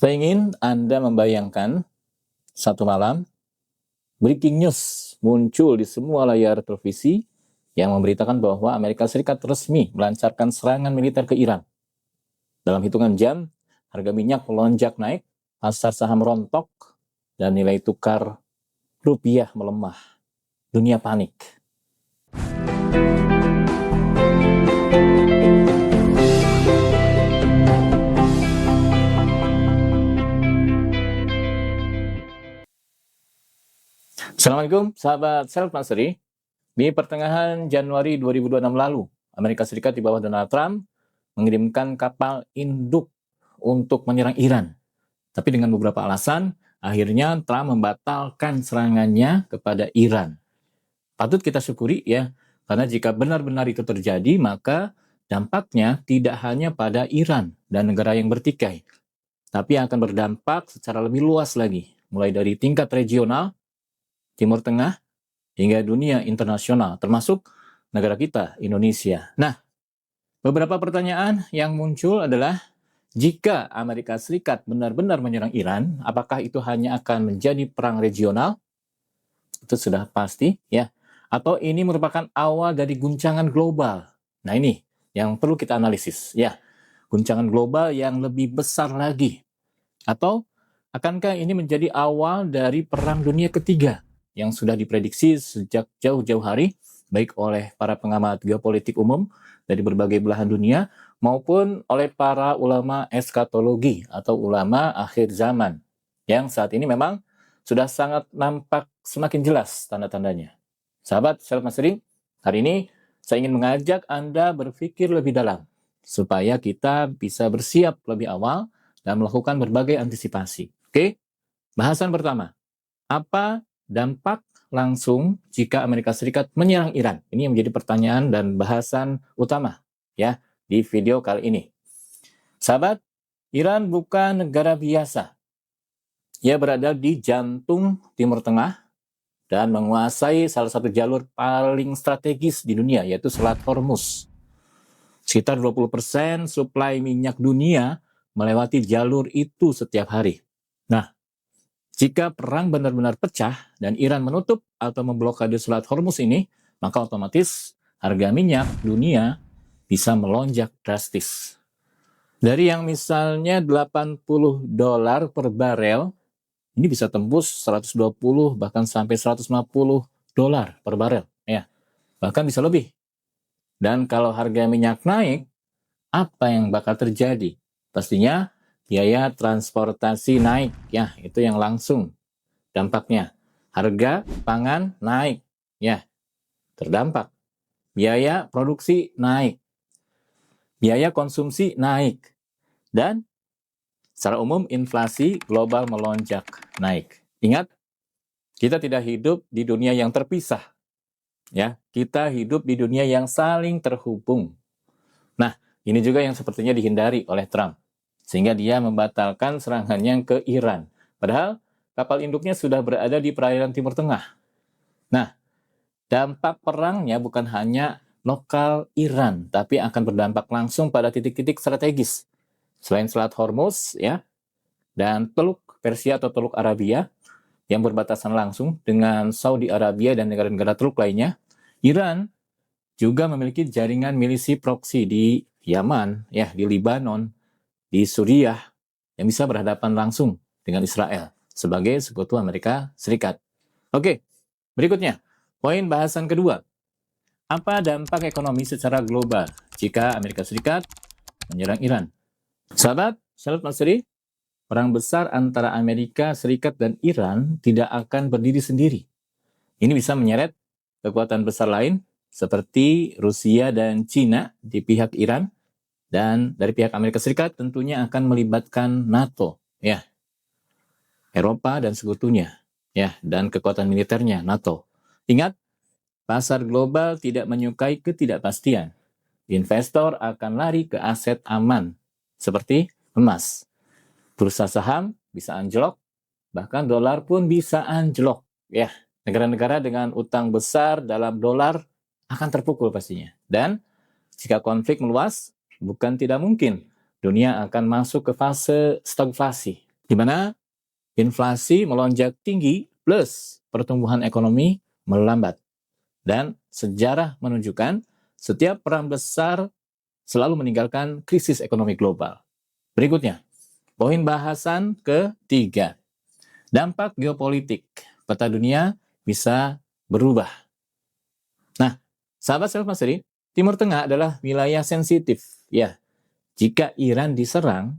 Saya ingin Anda membayangkan satu malam, breaking news muncul di semua layar televisi yang memberitakan bahwa Amerika Serikat resmi melancarkan serangan militer ke Iran. Dalam hitungan jam, harga minyak melonjak naik, pasar saham rontok, dan nilai tukar rupiah melemah. Dunia panik. Assalamualaikum sahabat Self Mastery. Di pertengahan Januari 2026 lalu, Amerika Serikat di bawah Donald Trump mengirimkan kapal induk untuk menyerang Iran. Tapi dengan beberapa alasan, akhirnya Trump membatalkan serangannya kepada Iran. Patut kita syukuri ya, karena jika benar-benar itu terjadi, maka dampaknya tidak hanya pada Iran dan negara yang bertikai, tapi akan berdampak secara lebih luas lagi, mulai dari tingkat regional, Timur Tengah, hingga dunia internasional, termasuk negara kita, Indonesia. Nah, beberapa pertanyaan yang muncul adalah, jika Amerika Serikat benar-benar menyerang Iran, apakah itu hanya akan menjadi perang regional? Itu sudah pasti, ya. Atau ini merupakan awal dari guncangan global? Nah, ini yang perlu kita analisis, ya. Guncangan global yang lebih besar lagi. Atau akankah ini menjadi awal dari perang dunia ketiga yang sudah diprediksi sejak jauh-jauh hari, baik oleh para pengamat geopolitik umum dari berbagai belahan dunia, maupun oleh para ulama eskatologi atau ulama akhir zaman, yang saat ini memang sudah sangat nampak semakin jelas tanda-tandanya. Sahabat Self Mastery, hari ini saya ingin mengajak Anda berpikir lebih dalam, supaya kita bisa bersiap lebih awal dan melakukan berbagai antisipasi. Oke, bahasan pertama, apa dampak langsung jika Amerika Serikat menyerang Iran? Ini yang menjadi pertanyaan dan bahasan utama ya di video kali ini. Sahabat, Iran bukan negara biasa. Ia berada di jantung Timur Tengah dan menguasai salah satu jalur paling strategis di dunia, yaitu Selat Hormuz. Sekitar 20% suplai minyak dunia melewati jalur itu setiap hari. Nah, jika perang benar-benar pecah dan Iran menutup atau memblokade Selat Hormuz ini, maka otomatis harga minyak dunia bisa melonjak drastis. Dari yang misalnya $80 per barel, ini bisa tembus 120 bahkan sampai $150 per barel, ya. Bahkan bisa lebih. Dan kalau harga minyak naik, apa yang bakal terjadi? Pastinya biaya transportasi naik, ya, itu yang langsung dampaknya. Harga pangan naik, ya, terdampak. Biaya produksi naik, biaya konsumsi naik, dan secara umum inflasi global melonjak naik. Ingat, kita tidak hidup di dunia yang terpisah, ya. Kita hidup di dunia yang saling terhubung. Nah, ini juga yang sepertinya dihindari oleh Trump, sehingga dia membatalkan serangannya ke Iran. Padahal kapal induknya sudah berada di perairan Timur Tengah. Nah, dampak perangnya bukan hanya lokal Iran, tapi akan berdampak langsung pada titik-titik strategis. Selain Selat Hormuz, ya, dan Teluk Persia atau Teluk Arabia, yang berbatasan langsung dengan Saudi Arabia dan negara-negara Teluk lainnya, Iran juga memiliki jaringan milisi proksi di Yaman, ya, di Libanon, di Suriah, yang bisa berhadapan langsung dengan Israel sebagai sekutu Amerika Serikat. Oke, berikutnya, poin bahasan kedua. Apa dampak ekonomi secara global jika Amerika Serikat menyerang Iran? Sahabat, Self Mastery, perang besar antara Amerika Serikat dan Iran tidak akan berdiri sendiri. Ini bisa menyeret kekuatan besar lain seperti Rusia dan Cina di pihak Iran, dan dari pihak Amerika Serikat tentunya akan melibatkan NATO, ya, Eropa dan sekutunya, ya, dan kekuatan militernya NATO. Ingat, pasar global tidak menyukai ketidakpastian. Investor akan lari ke aset aman seperti emas. Bursa saham bisa anjlok, bahkan dolar pun bisa anjlok, ya. Negara-negara dengan utang besar dalam dolar akan terpukul pastinya. Dan jika konflik meluas, bukan tidak mungkin dunia akan masuk ke fase stagflasi. di mana inflasi melonjak tinggi plus pertumbuhan ekonomi melambat. Dan sejarah menunjukkan setiap perang besar selalu meninggalkan krisis ekonomi global. Berikutnya, poin bahasan ketiga. Dampak geopolitik. Peta dunia bisa berubah. Nah, sahabat Self Mastery, Timur Tengah adalah wilayah sensitif. Ya, jika Iran diserang,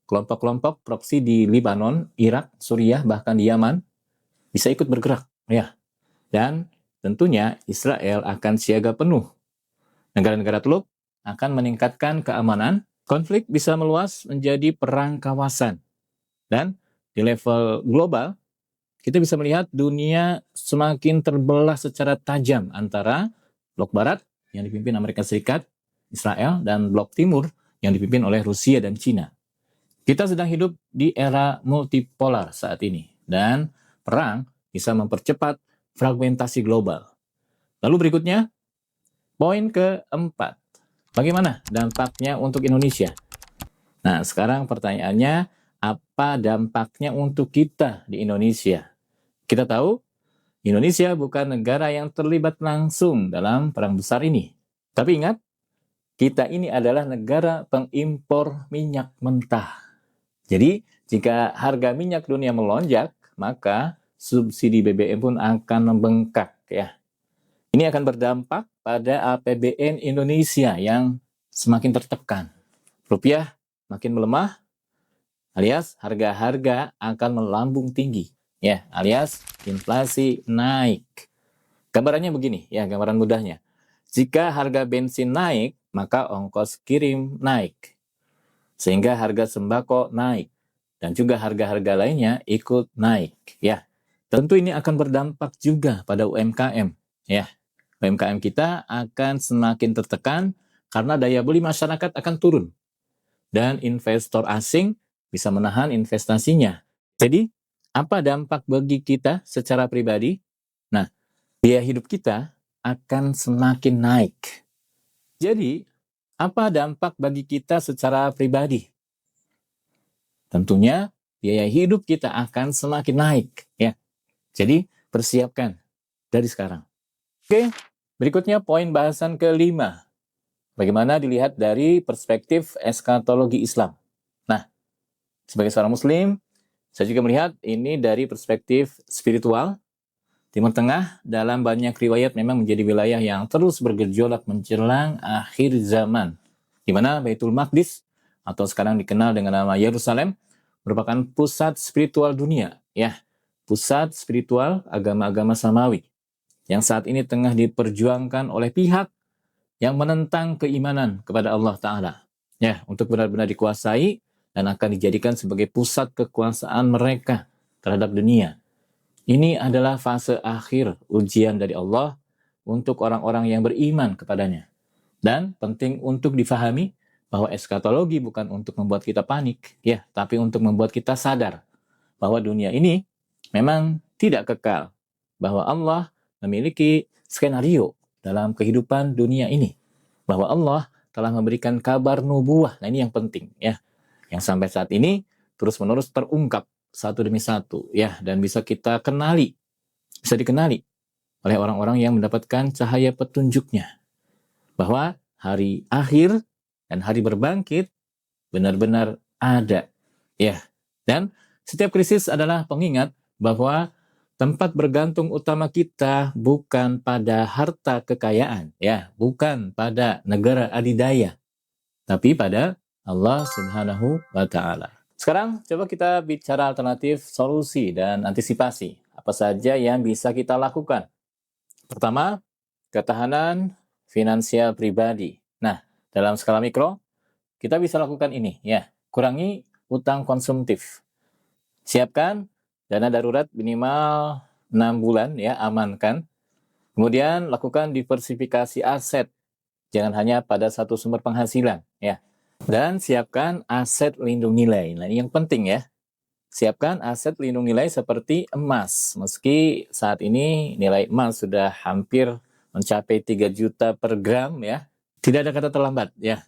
kelompok-kelompok proksi di Lebanon, Irak, Suriah, bahkan di Yaman bisa ikut bergerak. Ya, dan tentunya Israel akan siaga penuh. Negara-negara Teluk akan meningkatkan keamanan. Konflik bisa meluas menjadi perang kawasan. Dan di level global, kita bisa melihat dunia semakin terbelah secara tajam antara blok barat yang dipimpin Amerika Serikat, Israel, dan blok timur yang dipimpin oleh Rusia dan Cina. Kita sedang hidup di era multipolar saat ini, dan perang bisa mempercepat fragmentasi global. Lalu berikutnya, poin keempat. Bagaimana dampaknya untuk Indonesia? Nah, sekarang pertanyaannya, apa dampaknya untuk kita di Indonesia? Kita tahu, Indonesia bukan negara yang terlibat langsung dalam perang besar ini. Tapi ingat, kita ini adalah negara pengimpor minyak mentah. Jadi, jika harga minyak dunia melonjak, maka subsidi BBM pun akan membengkak ya. Ini akan berdampak pada APBN Indonesia yang semakin tertekan. Rupiah makin melemah, alias harga-harga akan melambung tinggi. Ya, alias inflasi naik. Gambarannya begini, ya gambaran mudahnya. Jika harga bensin naik, maka ongkos kirim naik. Sehingga harga sembako naik. Dan juga harga-harga lainnya ikut naik. Ya, tentu ini akan berdampak juga pada UMKM. Ya, UMKM kita akan semakin tertekan karena daya beli masyarakat akan turun. Dan investor asing bisa menahan investasinya. Jadi, apa dampak bagi kita secara pribadi? Nah, biaya hidup kita akan semakin naik. Jadi, apa dampak bagi kita secara pribadi? Tentunya, biaya hidup kita akan semakin naik. Ya, jadi persiapkan dari sekarang. Oke, berikutnya poin bahasan kelima. Bagaimana dilihat dari perspektif eskatologi Islam. Nah, sebagai seorang Muslim, saya juga melihat ini dari perspektif spiritual. Timur Tengah dalam banyak riwayat memang menjadi wilayah yang terus bergejolak menjelang akhir zaman, di mana Baitul Maqdis atau sekarang dikenal dengan nama Yerusalem merupakan pusat spiritual dunia, ya, pusat spiritual agama-agama samawi yang saat ini tengah diperjuangkan oleh pihak yang menentang keimanan kepada Allah Ta'ala, ya, untuk benar-benar dikuasai dan akan dijadikan sebagai pusat kekuasaan mereka terhadap dunia. Ini adalah fase akhir ujian dari Allah untuk orang-orang yang beriman kepadanya. Dan penting untuk difahami bahwa eskatologi bukan untuk membuat kita panik, ya, tapi untuk membuat kita sadar bahwa dunia ini memang tidak kekal, bahwa Allah memiliki skenario dalam kehidupan dunia ini, bahwa Allah telah memberikan kabar nubuah. Nah, ini yang penting ya, yang sampai saat ini terus-menerus terungkap satu demi satu ya, dan bisa kita kenali, bisa dikenali oleh orang-orang yang mendapatkan cahaya petunjuknya, bahwa hari akhir dan hari berbangkit benar-benar ada ya. Dan setiap krisis adalah pengingat bahwa tempat bergantung utama kita bukan pada harta kekayaan ya, bukan pada negara adidaya, tapi pada Allah Subhanahu wa Ta'ala. Sekarang coba kita bicara alternatif solusi dan antisipasi. Apa saja yang bisa kita lakukan? Pertama, ketahanan finansial pribadi. Nah, dalam skala mikro, kita bisa lakukan ini ya. Kurangi utang konsumtif. Siapkan dana darurat minimal 6 bulan ya, amankan. Kemudian lakukan diversifikasi aset. Jangan hanya pada satu sumber penghasilan ya. Dan siapkan aset lindung nilai. Nah, ini yang penting ya. Siapkan aset lindung nilai seperti emas. Meski saat ini nilai emas sudah hampir mencapai 3 juta per gram ya. Tidak ada kata terlambat ya.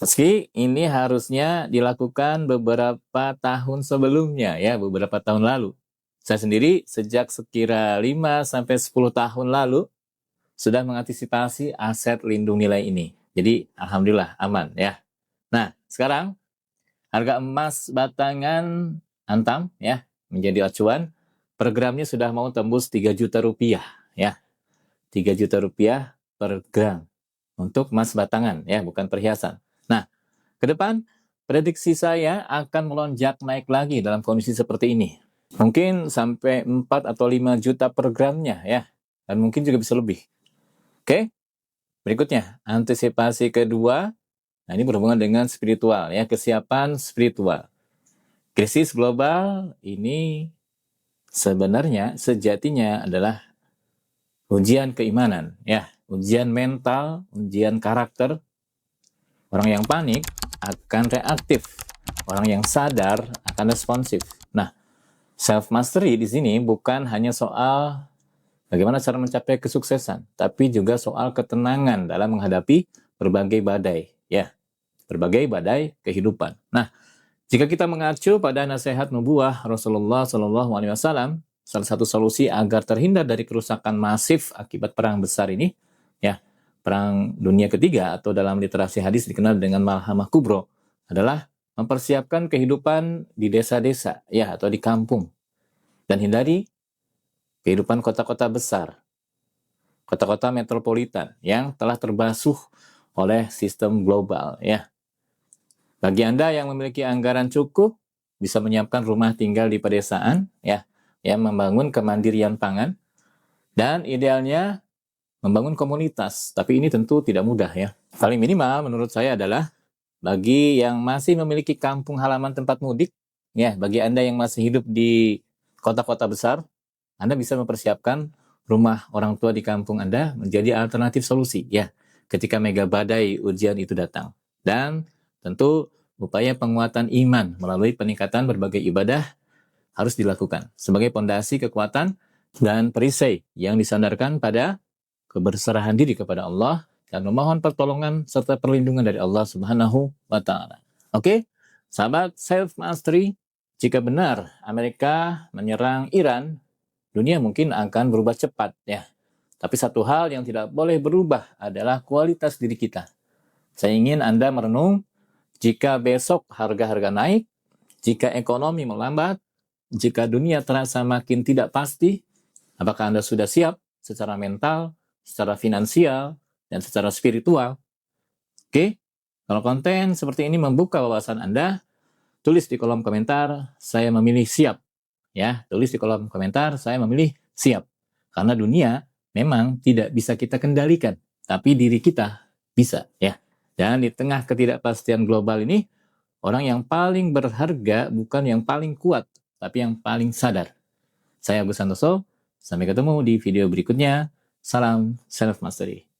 Meski ini harusnya dilakukan beberapa tahun sebelumnya ya, beberapa tahun lalu. Saya sendiri sejak sekira 5-10 tahun lalu sudah mengantisipasi aset lindung nilai ini. Jadi alhamdulillah aman ya. Nah, sekarang harga emas batangan Antam ya menjadi acuan. Per gramnya sudah mau tembus 3 juta rupiah ya. 3 juta rupiah per gram untuk emas batangan ya, bukan perhiasan. Nah, ke depan prediksi saya akan melonjak naik lagi dalam kondisi seperti ini. Mungkin sampai 4 atau 5 juta per gramnya ya. Dan mungkin juga bisa lebih. Oke? Berikutnya, antisipasi kedua. Nah, ini berhubungan dengan spiritual ya, kesiapan spiritual. Krisis global ini sebenarnya sejatinya adalah ujian keimanan ya, ujian mental, ujian karakter. Orang yang panik akan reaktif, orang yang sadar akan responsif. Nah, self mastery di sini bukan hanya soal bagaimana cara mencapai kesuksesan, tapi juga soal ketenangan dalam menghadapi berbagai badai ya, berbagai badai kehidupan. Nah, jika kita mengacu pada nasihat nubuah Rasulullah SAW, salah satu solusi agar terhindar dari kerusakan masif akibat perang besar ini, ya, perang dunia ketiga atau dalam literasi hadis dikenal dengan Malhamah Kubro, adalah mempersiapkan kehidupan di desa-desa, ya, atau di kampung, dan hindari kehidupan kota-kota besar, kota-kota metropolitan yang telah terbasuh oleh sistem global, ya. Bagi Anda yang memiliki anggaran cukup, bisa menyiapkan rumah tinggal di pedesaan, ya, yang membangun kemandirian pangan, dan idealnya membangun komunitas. Tapi ini tentu tidak mudah ya. Paling minimal menurut saya adalah bagi yang masih memiliki kampung halaman tempat mudik, ya, bagi Anda yang masih hidup di kota-kota besar, Anda bisa mempersiapkan rumah orang tua di kampung Anda menjadi alternatif solusi, ya, ketika mega badai ujian itu datang. Dan tentu upaya penguatan iman melalui peningkatan berbagai ibadah harus dilakukan sebagai pondasi kekuatan dan perisai yang disandarkan pada keberserahan diri kepada Allah dan memohon pertolongan serta perlindungan dari Allah Subhanahu wa taala. Oke, sahabat self mastery, jika benar Amerika menyerang Iran, dunia mungkin akan berubah cepat ya. Tapi satu hal yang tidak boleh berubah adalah kualitas diri kita. Saya ingin Anda merenung, jika besok harga-harga naik, jika ekonomi melambat, jika dunia terasa makin tidak pasti, apakah Anda sudah siap secara mental, secara finansial, dan secara spiritual? Oke, kalau konten seperti ini membuka wawasan Anda, tulis di kolom komentar, saya memilih siap. Ya, tulis di kolom komentar, saya memilih siap. Karena dunia memang tidak bisa kita kendalikan, tapi diri kita bisa, ya. Dan di tengah ketidakpastian global ini, orang yang paling berharga bukan yang paling kuat, tapi yang paling sadar. Saya Agus Santoso, sampai ketemu di video berikutnya. Salam Self Mastery.